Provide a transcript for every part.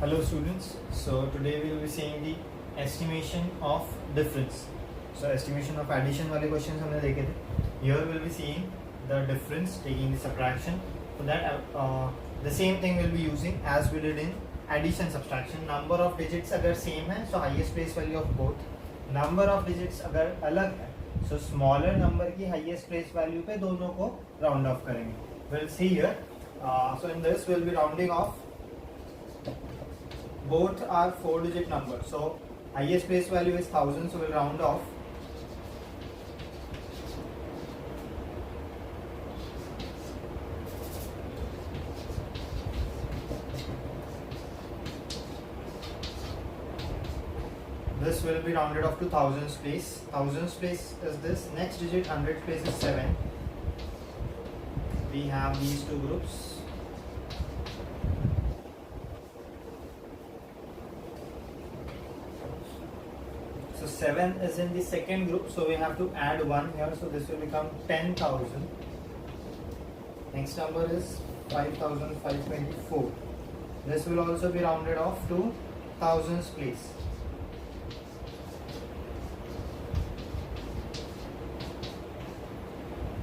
Hello students, so today we will be seeing the estimation of difference. So estimation of addition वाले questions हमने देखे थे. Here we will be seeing the difference taking the subtraction. For that the same thing we will be using as we did in addition subtraction. Number of digits अगर same है so highest place value of both. Number of digits अगर अलग है so smaller number की highest place value पे दोनों को round off करेंगे. We'll see here. So in this we will be rounding off. Both are 4-digit numbers, so highest place value is 1000, so we'll round off. This will be rounded off to thousands place. Thousands place is this. Next digit, hundredth place is 7. We have these two groups. So 7 is in the second group, so we have to add 1 here, so this will become 10,000. Next number is 5,524. This will also be rounded off to thousands place.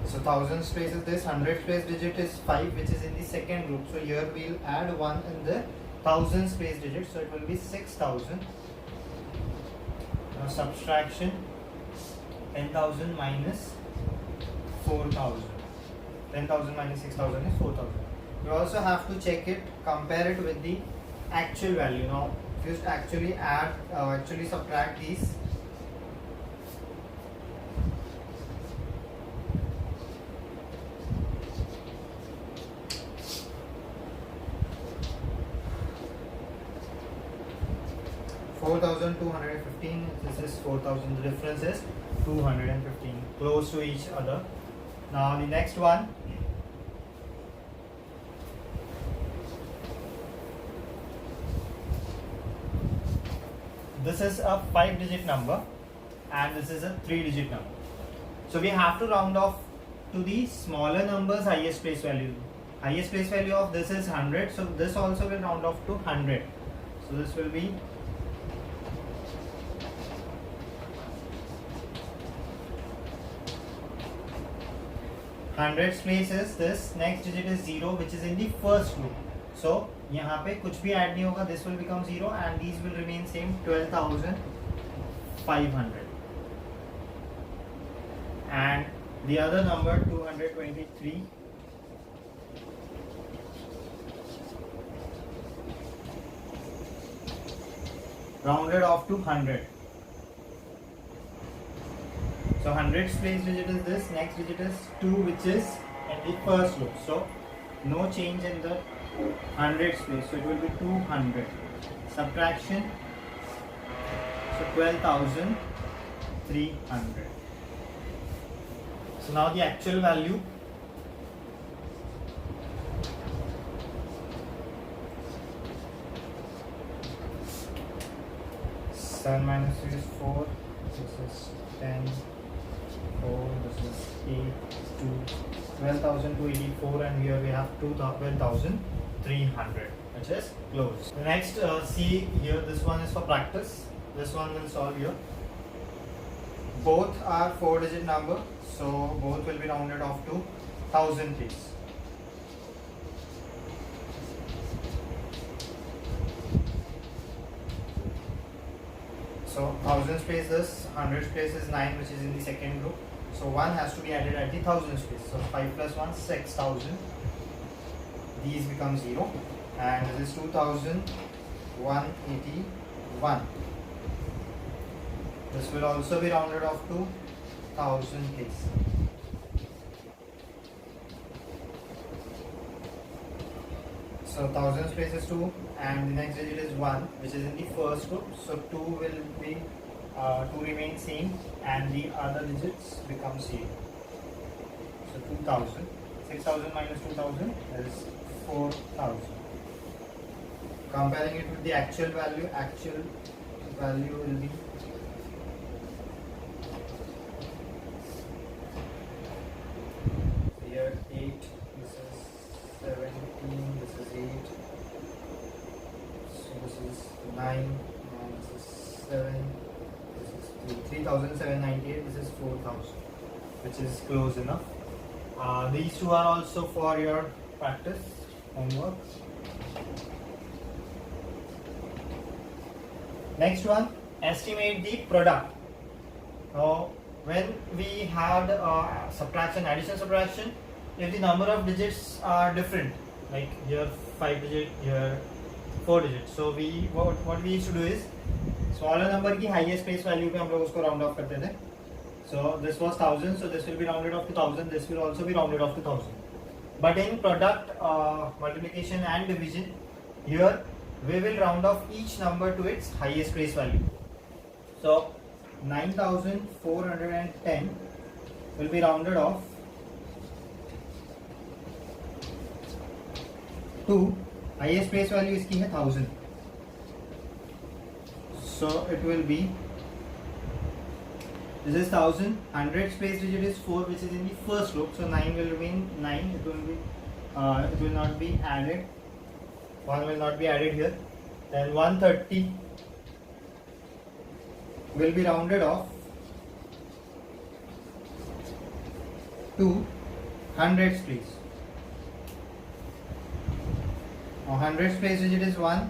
So thousands place is this, hundredth place digit is 5, which is in the second group. So here we will add 1 in the thousands place digit, so it will be 6,000. Now subtraction, 10,000 minus 4,000. 10,000 minus 6,000 is 4,000. You also have to check it, compare it with the actual value. Now if you actually add, actually subtract these, $4,215. This is 4,000. The difference is 215, close to each other. Now the next one. This is a 5-digit number and this is a 3-digit number. So we have to round off to the smaller numbers highest place value. Highest place value of this is 100. So this also will round off to 100. So this will be 100th place is this. Next digit is 0, which is in the first group. So यहाँ पे कुछ भी add नहीं होगा. This will become 0 and these will remain same. 12,500. And the other number 223. Rounded off to 100. So 100th place digit is this, next digit is 2, which is in the first group. So no change in the 100th place, so it will be 200. Subtraction, so 12,300. So now the actual value. Seven minus 3 is 4. This is 10. 4, this is 8, 2, 12,284, and here we have 12,300, which is close. The next, see here, this one is for practice. This one will solve here. Both are 4-digit number, so both will be rounded off to 1000 please. So thousands place is, hundreds place is 9, which is in the second group. So 1 has to be added at the thousands place. So 5 plus 1, 6,000. These become 0. And this is 2,181. This will also be rounded off to 1000 place. So thousands place is 2 and the next digit is 1, which is in the first group. So 2 will be 2 remain same and the other digits become 0. So 2000. 6,000 minus 2,000 is 4,000. Comparing it with the actual value will be here 8, this is 17, this is 8, so this 4798. This is 4000, which is close enough. These two are also for your practice homework. Next one, estimate the product. Now, when we had subtraction, addition, subtraction, if the number of digits are different, like here 5 digit, here 4 digits, so what we used to do is smaller number की highest place value पे हम लोग उसको round off करते थे. So this was 1000, so this will be rounded off to 1000. This will also be rounded off to 1000. But in product multiplication and division, here we will round off each number to its highest place value. So 9410 will be rounded off to highest place value इसकी है 1000. So it will be, this is 1000, 100th place digit is 4, which is in the first group, so 9 will remain 9, it will not be added, 1 will not be added here. Then 130 will be rounded off to 100th place. Now 100th place digit is 1,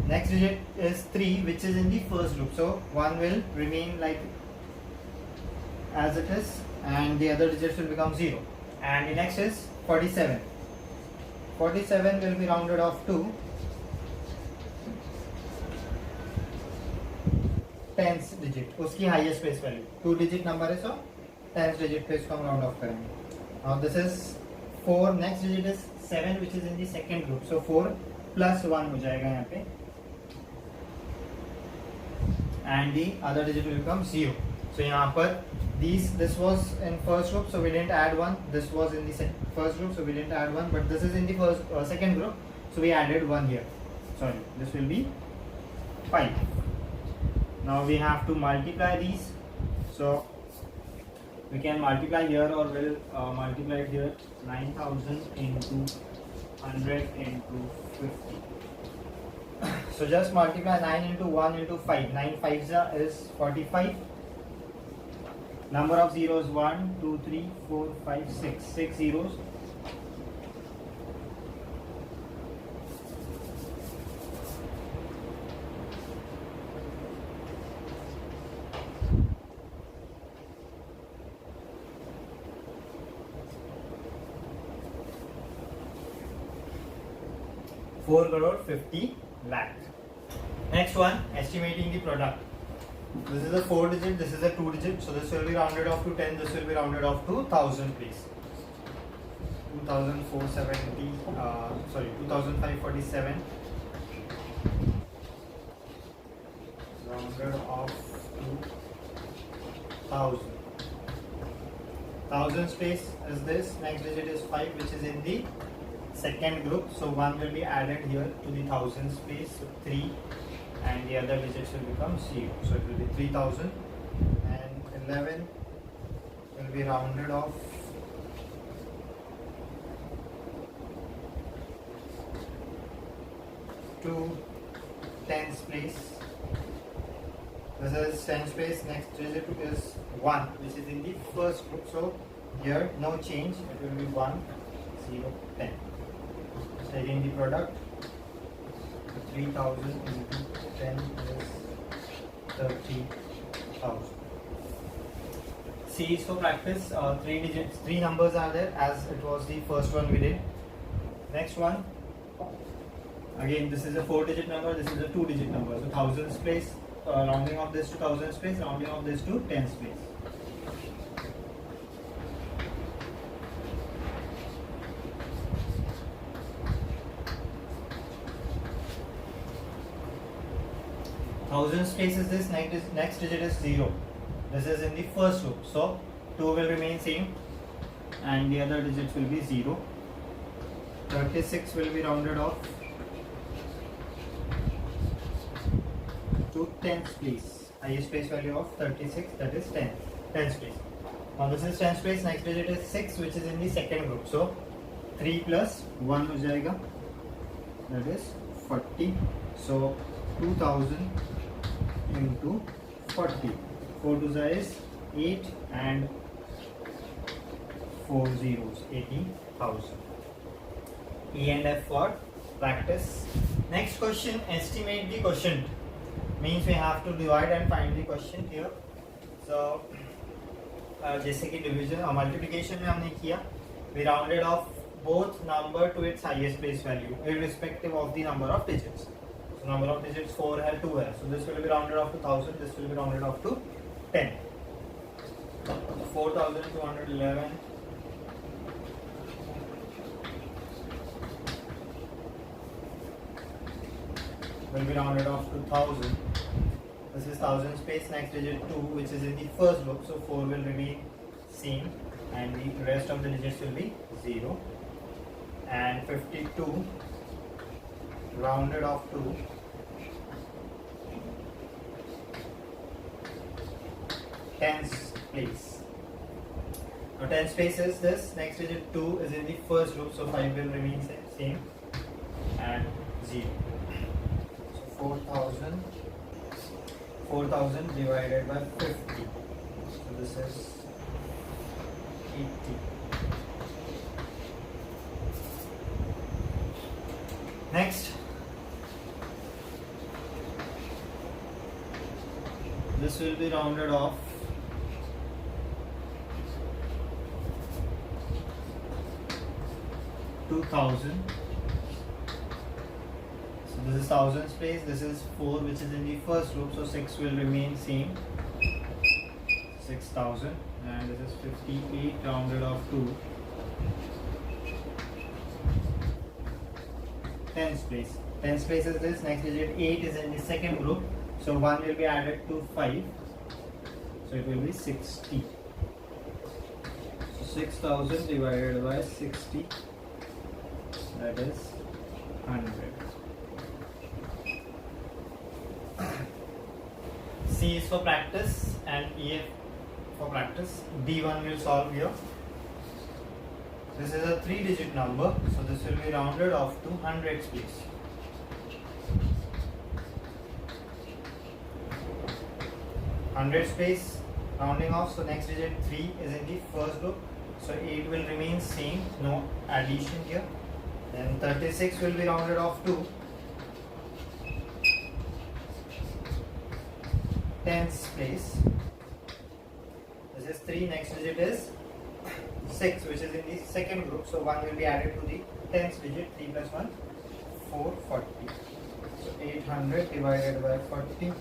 next digit is 3, which is in the first group, so 1 will remain like as it is and the other digits will become 0. And the next is 47. 47 will be rounded off to 10th digit, उसकी highest place value. 2 digit number है, so 10th digit पे इसको हम round off करेंगे. Now this is 4, next digit is 7, which is in the second group, so 4 plus 1 हो जाएगा यहाँ पे, and the other digit will become 0. So यहाँ पर this was in first group, so we didn't add 1. This was in the first group, so we didn't add 1. But this is in the second group, so we added 1 here. Sorry, this will be 5. Now we have to multiply these. So we can multiply here, or we'll multiply it here. 9000 into 100 into 50. So just multiply 9 into 1 into 5. 9 5s is 45. Number of zeros 1, 2, 3, 4, 5, 6. 6 zeros. Four crore 50 lakh. Next one, estimating the product. This is a 4 digit, this is a 2 digit, so this will be rounded off to 10, this will be rounded off to 1000 please. 2547 rounded off to 1000. 1000 space is this, next digit is 5, which is in the second group, so 1 will be added here to the 1000 space, so 3, and the other digits will become 0, so it will be 3000, and 11 will be rounded off to 10th place. This is 10th place, next digit is 1, which is in the first group, so here no change, it will be 1, 0, 10. Taking the product, 3000 into 10 is 30,000. See, for practice, 3 digits, 3 numbers are there, as it was the first one we did. Next one, again this is a 4 digit number, this is a 2 digit number, so thousands place, rounding off this to thousands place, rounding off this to tens place. Thousands place is this, next digit is 0. This is in the first group, so 2 will remain same and the other digits will be 0. 36 will be rounded off to 10th place. Highest place value of 36, that is 10. 10th place. Now this is 10th place, next digit is 6, which is in the second group. So 3 plus 1 हो जाएगा, that is 40. So 2000 into 40. 4 2 is 8 and 4 zeros, 80,000. E and F for practice. Next question, estimate the quotient. Means we have to divide and find the quotient here. So जैसे कि division और multiplication में हमने किया, we rounded off both number to its highest place value irrespective of the number of digits. So number of digits 4 है, 2 है, so this will be rounded off to 1000, this will be rounded off to 10. 4211 will be rounded off to 1000. This is 1000 space, next digit 2 which is in the first loop, so 4 will remain same and the rest of the digits will be 0. And 52 rounded off to 10th place. Now 10th place is this, next digit 2 is in the first loop, so 5 will remain same and 0. So 4000 divided by 50, so this is 80. Next, this will be rounded off to 1000. So this is 1000 place, this is 4 which is in the first loop, so 6 will remain same, 6000, and this is 58 rounded off to 10th place. 10th place is this, next digit 8 is in the second group, so 1 will be added to 5, so it will be 60. So 6000 divided by 60, that is 100. C is for practice and E for practice. D1 will solve here. This is a 3-digit number, so this will be rounded off to hundreds place. Hundreds place rounding off, so next digit 3 is in the first group, so 8 will remain same, no addition here. Then 36 will be rounded off to 10th place. This is 3, next digit is 6 which is in the second group, so 1 will be added to the 10th digit, 3 plus 1, 440. So 800 divided by 40,